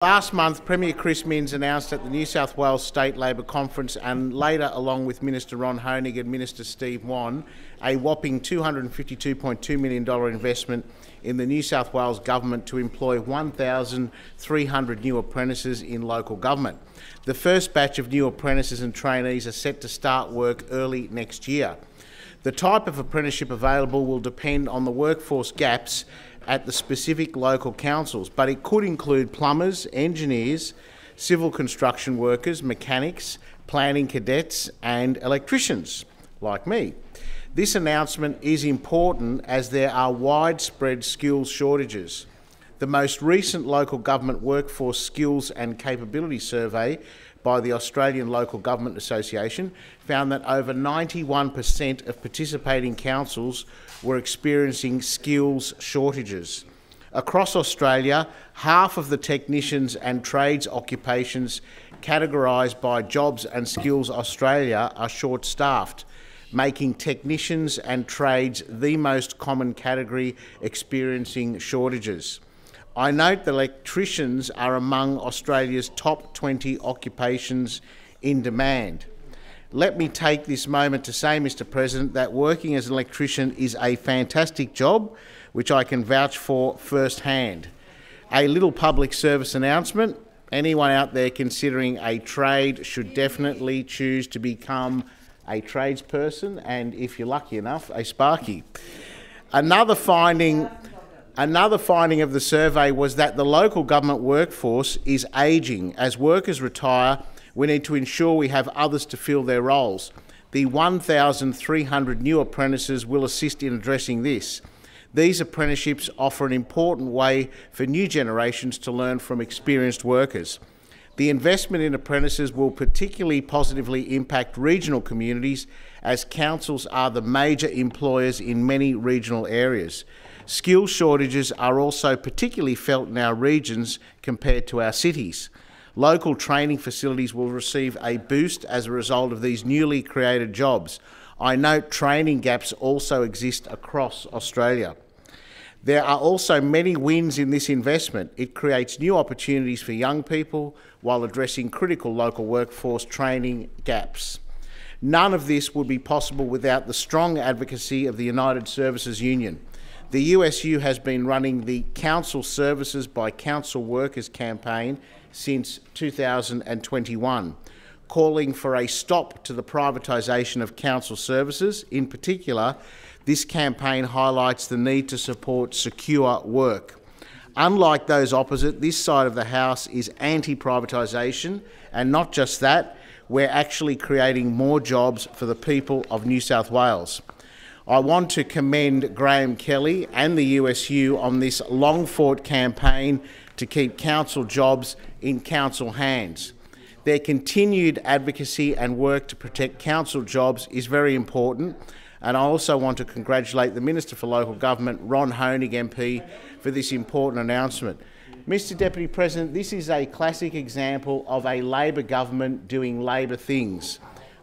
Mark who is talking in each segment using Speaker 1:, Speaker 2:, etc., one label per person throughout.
Speaker 1: Last month, Premier Chris Minns announced at the New South Wales State Labor Conference and later, along with Minister Ron Honig and Minister Steve Wan, a whopping $252.2 million investment in the New South Wales Government to employ 1,300 new apprentices in local government. The first batch of new apprentices and trainees are set to start work early next year. The type of apprenticeship available will depend on the workforce gaps at the specific local councils, but it could include plumbers, engineers, civil construction workers, mechanics, planning cadets and electricians, like me. This announcement is important as there are widespread skills shortages. The most recent local government workforce skills and capability survey by the Australian Local Government Association found that over 91% of participating councils were experiencing skills shortages. Across Australia, half of the technicians and trades occupations categorised by Jobs and Skills Australia are short-staffed, making technicians and trades the most common category experiencing shortages. I note that electricians are among Australia's top 20 occupations in demand. Let me take this moment to say, Mr. President, that working as an electrician is a fantastic job, which I can vouch for firsthand. A little public service announcement: anyone out there considering a trade should definitely choose to become a tradesperson and, if you're lucky enough, a sparky. Another finding of the survey was that the local government workforce is ageing. As workers retire, we need to ensure we have others to fill their roles. The 1,300 new apprentices will assist in addressing this. These apprenticeships offer an important way for new generations to learn from experienced workers. The investment in apprentices will particularly positively impact regional communities, as councils are the major employers in many regional areas. Skills shortages are also particularly felt in our regions compared to our cities. Local training facilities will receive a boost as a result of these newly created jobs. I note training gaps also exist across Australia. There are also many wins in this investment. It creates new opportunities for young people while addressing critical local workforce training gaps. None of this would be possible without the strong advocacy of the United Services Union. The USU has been running the Council Services by Council Workers campaign since 2021, calling for a stop to the privatisation of council services. In particular, this campaign highlights the need to support secure work. Unlike those opposite, this side of the House is anti-privatisation, and not just that, we're actually creating more jobs for the people of New South Wales. I want to commend Graham Kelly and the USU on this long-fought campaign to keep council jobs in council hands. Their continued advocacy and work to protect council jobs is very important, and I also want to congratulate the Minister for Local Government, Ron Honig MP, for this important announcement. Mr. Deputy President, this is a classic example of a Labor government doing Labor things.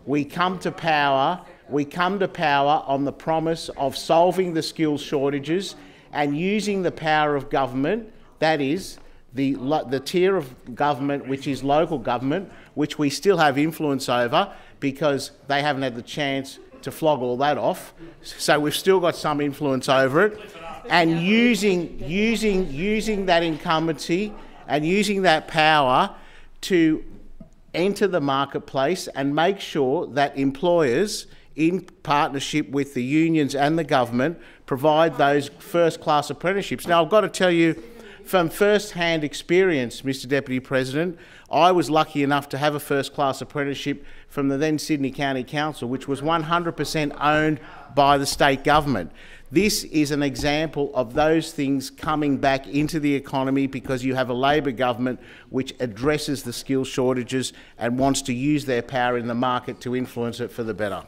Speaker 1: We come to power on the promise of solving the skills shortages and using the power of government, that is, the tier of government which is local government, which we still have influence over because they haven't had the chance to flog all that off. So we've still got some influence over it. And using that incumbency and using that power to enter the marketplace and make sure that employers, in partnership with the unions and the government, provide those first-class apprenticeships. Now, I've got to tell you, from first-hand experience, Mr. Deputy President, I was lucky enough to have a first-class apprenticeship from the then Sydney County Council, which was 100% owned by the state government. This is an example of those things coming back into the economy because you have a Labor government which addresses the skills shortages and wants to use their power in the market to influence it for the better.